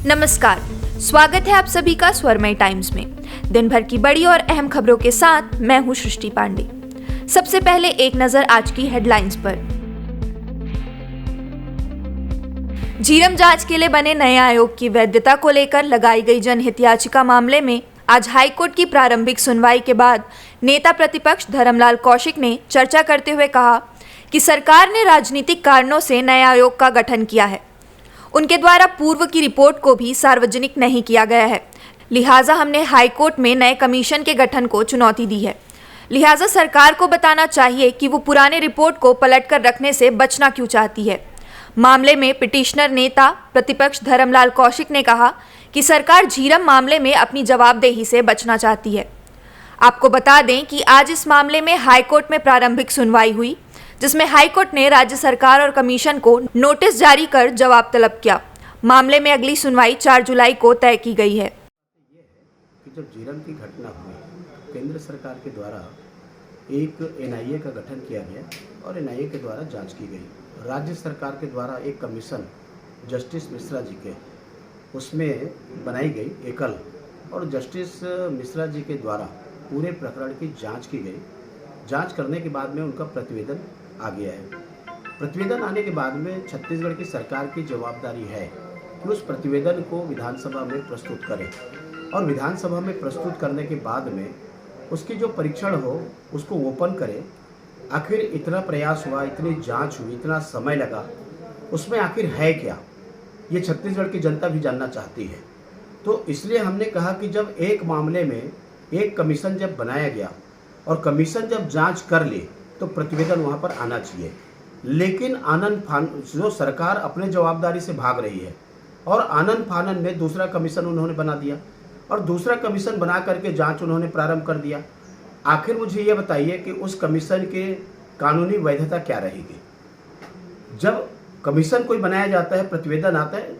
नमस्कार, स्वागत है आप सभी का स्वरमय टाइम्स में। दिन भर की बड़ी और अहम खबरों के साथ मैं हूं सृष्टि पांडे। सबसे पहले एक नजर आज की हेडलाइंस पर। झीरम जांच के लिए बने नए आयोग की वैधता को लेकर लगाई गई जनहित याचिका मामले में आज हाईकोर्ट की प्रारंभिक सुनवाई के बाद नेता प्रतिपक्ष धर्मलाल कौशिक ने चर्चा करते हुए कहा कि सरकार ने राजनीतिक कारणों से नए आयोग का गठन किया है। उनके द्वारा पूर्व की रिपोर्ट को भी सार्वजनिक नहीं किया गया है, लिहाजा हमने हाईकोर्ट में नए कमीशन के गठन को चुनौती दी है। लिहाजा सरकार को बताना चाहिए कि वो पुराने रिपोर्ट को पलटकर रखने से बचना क्यों चाहती है। मामले में पिटिशनर नेता प्रतिपक्ष धर्मलाल कौशिक ने कहा कि सरकार झीरम मामले में अपनी जवाबदेही से बचना चाहती है। आपको बता दें कि आज इस मामले में हाईकोर्ट में प्रारंभिक सुनवाई हुई, जिसमें हाईकोर्ट ने राज्य सरकार और कमीशन को नोटिस जारी कर जवाब तलब किया। मामले में अगली सुनवाई 4 जुलाई को तय की गई है। कि जब झीरम की घटना हुई, केंद्र सरकार के द्वारा एक एनआईए का गठन किया गया और एनआईए के द्वारा जांच की गई। राज्य सरकार के द्वारा एक कमीशन जस्टिस मिश्रा जी के उसमें बनाई गई एकल, और जस्टिस मिश्रा जी के द्वारा पूरे प्रकरण की जांच की गई। जांच करने के बाद में उनका प्रतिवेदन आ गया है। प्रतिवेदन आने के बाद में छत्तीसगढ़ की सरकार की जवाबदारी है कि उस प्रतिवेदन को विधानसभा में प्रस्तुत करें, और विधानसभा में प्रस्तुत करने के बाद में उसकी जो परीक्षण हो उसको ओपन करें। आखिर इतना प्रयास हुआ, इतनी जांच हुई, इतना समय लगा, उसमें आखिर है क्या, ये छत्तीसगढ़ की जनता भी जानना चाहती है। तो इसलिए हमने कहा कि जब एक मामले में एक कमीशन जब बनाया गया और कमीशन जब जांच कर ली तो प्रतिवेदन वहाँ पर आना चाहिए। लेकिन आनन फानन जो सरकार अपने जवाबदारी से भाग रही है और आनन फानन में दूसरा कमीशन उन्होंने बना दिया और दूसरा कमीशन बना करके जांच उन्होंने प्रारंभ कर दिया। आखिर मुझे ये बताइए कि उस कमीशन के कानूनी वैधता क्या रहेगी। जब कमीशन कोई बनाया जाता है, प्रतिवेदन आता है,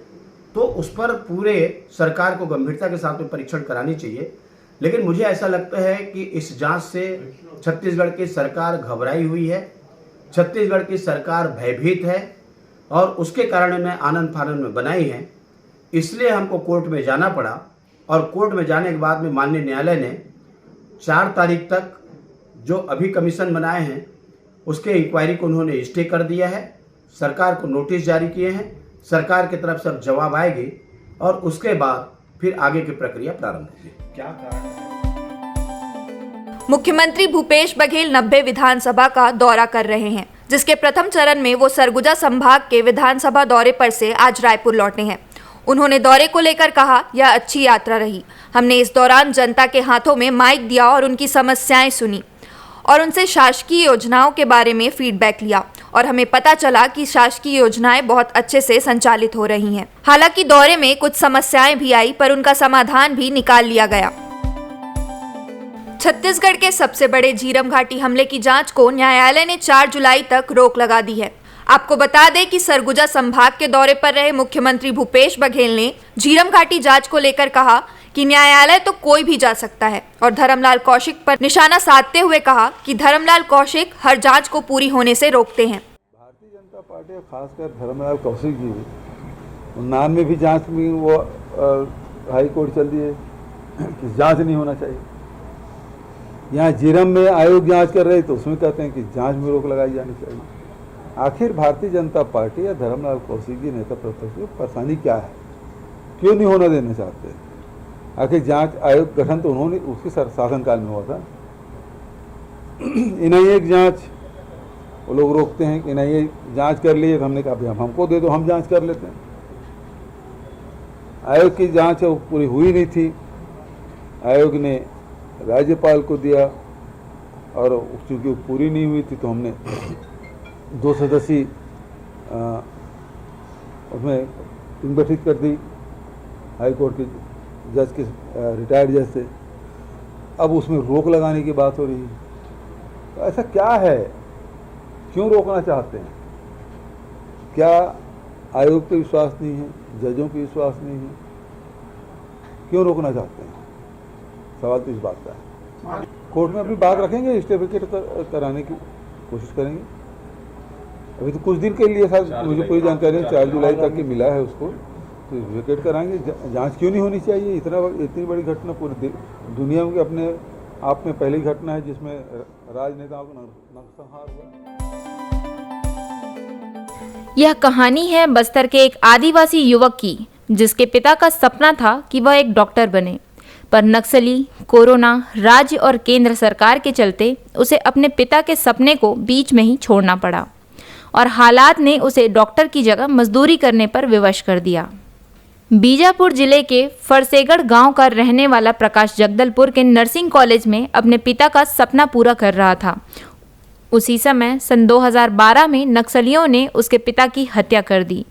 तो उस पर पूरे सरकार को गंभीरता के साथ में परीक्षण करानी चाहिए। लेकिन मुझे ऐसा लगता है कि इस जांच से छत्तीसगढ़ की सरकार घबराई हुई है, छत्तीसगढ़ की सरकार भयभीत है और उसके कारण में आनन फानन में बनाई है। इसलिए हमको कोर्ट में जाना पड़ा और कोर्ट में जाने के बाद में माननीय न्यायालय ने 4 तारीख तक जो अभी कमीशन बनाए हैं उसके इंक्वायरी को उन्होंने स्टे कर दिया है। सरकार को नोटिस जारी किए हैं, सरकार की तरफ से अब जवाब आएगी और उसके बाद फिर आगे की प्रक्रिया प्रारंभ होगी। क्या कारण है? मुख्यमंत्री भूपेश बघेल 90 विधानसभा का दौरा कर रहे हैं, जिसके प्रथम चरण में वो सरगुजा संभाग के विधानसभा दौरे पर से आज रायपुर लौटे हैं। उन्होंने दौरे को लेकर कहा, यह अच्छी यात्रा रही। हमने इस दौरान जनता के हाथों में माइक दिया और उनकी समस्याएं सुनी और उनसे शासकीय योजनाओं के बारे में फीडबैक लिया और हमें पता चला कि शासकीय योजनाएं बहुत अच्छे से संचालित हो रही हैं। हालांकि दौरे में कुछ समस्याएं भी आई, पर उनका समाधान भी निकाल लिया गया। छत्तीसगढ़ के सबसे बड़े झीरम घाटी हमले की जांच को न्यायालय ने 4 जुलाई तक रोक लगा दी है। आपको बता दें कि सरगुजा संभाग के दौरे पर रहे मुख्यमंत्री भूपेश बघेल ने झीरम घाटी जांच को लेकर कहा कि न्यायालय तो कोई भी जा सकता है और धर्मलाल कौशिक पर निशाना साधते हुए कहा कि धर्मलाल कौशिक हर जांच को पूरी होने से रोकते हैं। भारतीय जनता पार्टी खासकर धर्मलाल कौशिक जी 99 भी जांच में वो हाई कोर्ट चल दिए कि जांच नहीं होना चाहिए। यहाँ झीरम में आयोग जांच कर रहे तो उसमें कहते हैं कि जांच में रोक लगाई जानी चाहिए। आखिर भारतीय जनता पार्टी या धर्मलाल कौशिक जी नेता प्रतिपक्ष की परेशानी क्या है, क्यों नहीं होना देना चाहते? आखिर जांच आयोग गठन तो उन्होंने उसके शासनकाल में हुआ था। एनआईए की जांच वो लोग रोकते हैं कि एनआईए जांच कर लिए, तो हमने कहा भाई हमको दे दो, हम जांच कर लेते हैं। आयोग की जांच वो पूरी हुई नहीं थी, आयोग ने राज्यपाल को दिया और चूँकि वो पूरी नहीं हुई थी तो हमने 2 सदस्यीय उसमें टीम गठित कर दी हाईकोर्ट के जज के, रिटायर्ड जज से। अब उसमें रोक लगाने की बात हो रही है, तो ऐसा क्या है, क्यों रोकना चाहते हैं? क्या आयोग पे विश्वास नहीं है, जजों पे विश्वास नहीं है, क्यों रोकना चाहते हैं? सवाल तो इस बात का है। कोर्ट में अपनी बात रखेंगे, स्टेफिकेट कराने की कोशिश करेंगे। अभी तो कुछ दिन के लिए शायद मुझे पूरी जानकारी 4 जुलाई तक की मिला है उसको, तो विकेट कराएंगे। जांच क्यों नहीं होनी चाहिए? इतनी बड़ी घटना पूरी दुनिया में अपने आप में पहली घटना है जिसमें राजनेताओं का नरसंहार हुआ। यह कहानी है बस्तर के एक आदिवासी युवक की, जिसके पिता का सपना था कि वह एक डॉक्टर बने, पर नक्सली, कोरोना, राज्य और केंद्र सरकार के चलते उसे अपने पिता के सपने को बीच में ही छोड़ना पड़ा और हालात ने उसे डॉक्टर की जगह मजदूरी करने पर विवश कर दिया। बीजापुर जिले के फरसेगढ़ गांव का रहने वाला प्रकाश जगदलपुर के नर्सिंग कॉलेज में अपने पिता का सपना पूरा कर रहा था। उसी समय सन 2012 में नक्सलियों ने उसके पिता की हत्या कर दी,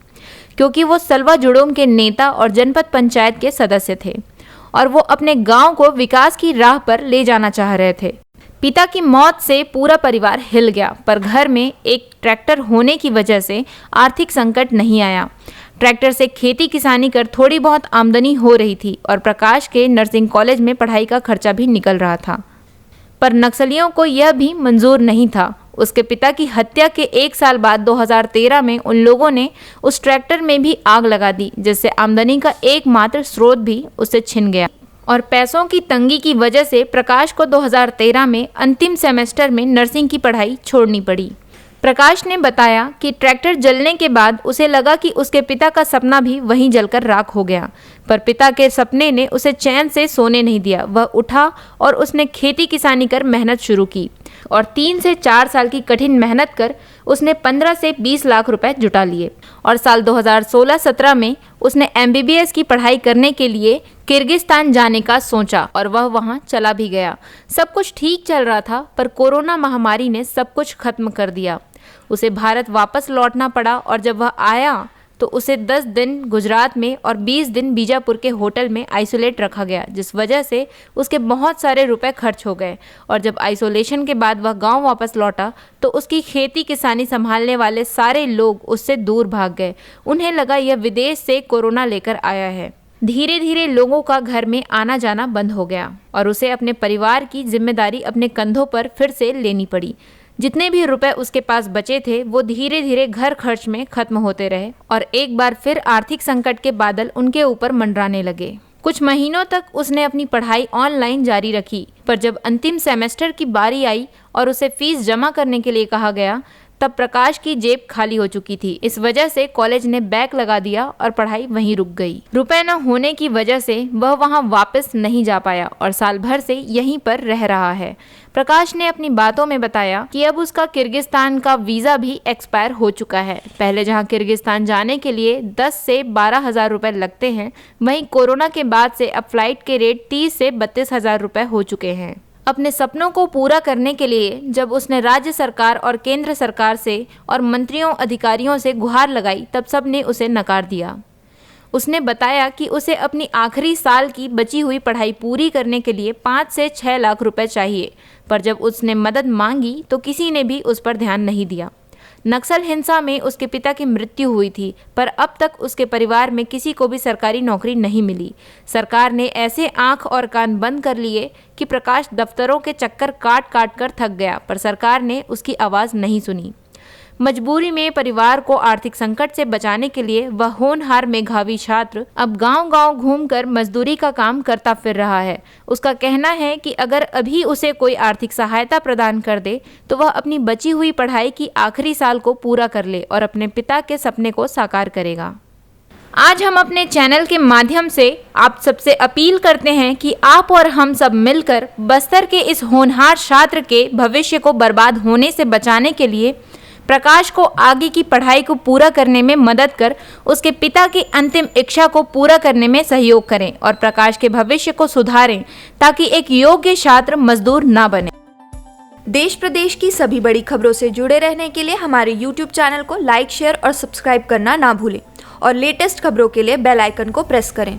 क्योंकि वो सलवा जुड़ोम के नेता और जनपद पंचायत के सदस्य थे और वो अपने गांव को विकास की राह पर ले जाना चाह रहे थे। पिता की मौत से पूरा परिवार हिल गया, पर घर में एक ट्रैक्टर होने की वजह से आर्थिक संकट नहीं आया। ट्रैक्टर से खेती किसानी कर थोड़ी बहुत आमदनी हो रही थी और प्रकाश के नर्सिंग कॉलेज में पढ़ाई का खर्चा भी निकल रहा था। पर नक्सलियों को यह भी मंजूर नहीं था। उसके पिता की हत्या के 1 साल बाद 2013 में उन लोगों ने उस ट्रैक्टर में भी आग लगा दी, जिससे आमदनी का एकमात्र स्रोत भी उससे छिन गया और पैसों की तंगी की वजह से प्रकाश को 2013 में अंतिम सेमेस्टर में नर्सिंग की पढ़ाई छोड़नी पड़ी। प्रकाश ने बताया कि ट्रैक्टर जलने के बाद उसे लगा कि उसके पिता का सपना भी वहीं जलकर राख हो गया, पर पिता के सपने ने उसे चैन से सोने नहीं दिया। वह उठा और उसने खेती किसानी कर मेहनत शुरू की और 3 से 4 साल की कठिन मेहनत कर उसने 15 से 20 लाख रुपए जुटा लिए और साल 2016-17 में उसने MBBS की पढ़ाई करने के लिए किर्गिस्तान जाने का सोचा और वह वहां चला भी गया। सब कुछ ठीक चल रहा था, पर कोरोना महामारी ने सब कुछ खत्म कर दिया। उसे भारत वापस लौटना पड़ा और जब वह आया तो उसे 10 दिन गुजरात में और 20 दिन बीजापुर के होटल में आइसोलेट रखा गया, जिस वजह से उसके बहुत सारे रुपए खर्च हो गए। और जब आइसोलेशन के बाद वह गांव वापस लौटा तो उसकी खेती किसानी संभालने वाले सारे लोग उससे दूर भाग गए। उन्हें लगा यह विदेश से कोरोना लेकर आया है। धीरे धीरे लोगों का घर में आना जाना बंद हो गया और उसे अपने परिवार की जिम्मेदारी अपने कंधों पर फिर से लेनी पड़ी। जितने भी रुपए उसके पास बचे थे वो धीरे धीरे घर खर्च में खत्म होते रहे और एक बार फिर आर्थिक संकट के बादल उनके ऊपर मंडराने लगे। कुछ महीनों तक उसने अपनी पढ़ाई ऑनलाइन जारी रखी, पर जब अंतिम सेमेस्टर की बारी आई और उसे फीस जमा करने के लिए कहा गया, तब प्रकाश की जेब खाली हो चुकी थी। इस वजह से कॉलेज ने बैक लगा दिया और पढ़ाई वहीं रुक गई। रुपए न होने की वजह से वह वहां वापस नहीं जा पाया और साल भर से यहीं पर रह रहा है। प्रकाश ने अपनी बातों में बताया कि अब उसका किर्गिस्तान का वीज़ा भी एक्सपायर हो चुका है। पहले जहां किर्गिस्तान जाने के लिए 10 से 12 हज़ार रुपये लगते हैं, वहीं कोरोना के बाद से अब फ्लाइट के रेट 30 से 32 हज़ार रुपये हो चुके हैं। अपने सपनों को पूरा करने के लिए जब उसने राज्य सरकार और केंद्र सरकार से और मंत्रियों अधिकारियों से गुहार लगाई, तब सब ने उसे नकार दिया। उसने बताया कि उसे अपनी आखिरी साल की बची हुई पढ़ाई पूरी करने के लिए 5 से 6 लाख रुपए चाहिए, पर जब उसने मदद मांगी तो किसी ने भी उस पर ध्यान नहीं दिया। नक्सल हिंसा में उसके पिता की मृत्यु हुई थी, पर अब तक उसके परिवार में किसी को भी सरकारी नौकरी नहीं मिली। सरकार ने ऐसे आंख और कान बंद कर लिए कि प्रकाश दफ्तरों के चक्कर काट काट कर थक गया, पर सरकार ने उसकी आवाज़ नहीं सुनी। मजबूरी में परिवार को आर्थिक संकट से बचाने के लिए वह होनहार मेधावी छात्र अब गांव-गांव घूमकर मजदूरी का काम करता फिर रहा है। उसका कहना है कि अगर अभी उसे कोई आर्थिक सहायता प्रदान कर दे तो वह अपनी बची हुई पढ़ाई की आखिरी साल को पूरा कर ले और अपने पिता के सपने को साकार करेगा। आज हम अपने चैनल के माध्यम से आप सबसे अपील करते हैं कि आप और हम सब मिलकर बस्तर के इस होनहार छात्र के भविष्य को बर्बाद होने से बचाने के लिए प्रकाश को आगे की पढ़ाई को पूरा करने में मदद कर उसके पिता की अंतिम इच्छा को पूरा करने में सहयोग करें और प्रकाश के भविष्य को सुधारें ताकि एक योग्य छात्र मजदूर ना बने। देश प्रदेश की सभी बड़ी खबरों से जुड़े रहने के लिए हमारे YouTube चैनल को लाइक, शेयर और सब्सक्राइब करना ना भूलें और लेटेस्ट खबरों के लिए बेल आइकन को प्रेस करें।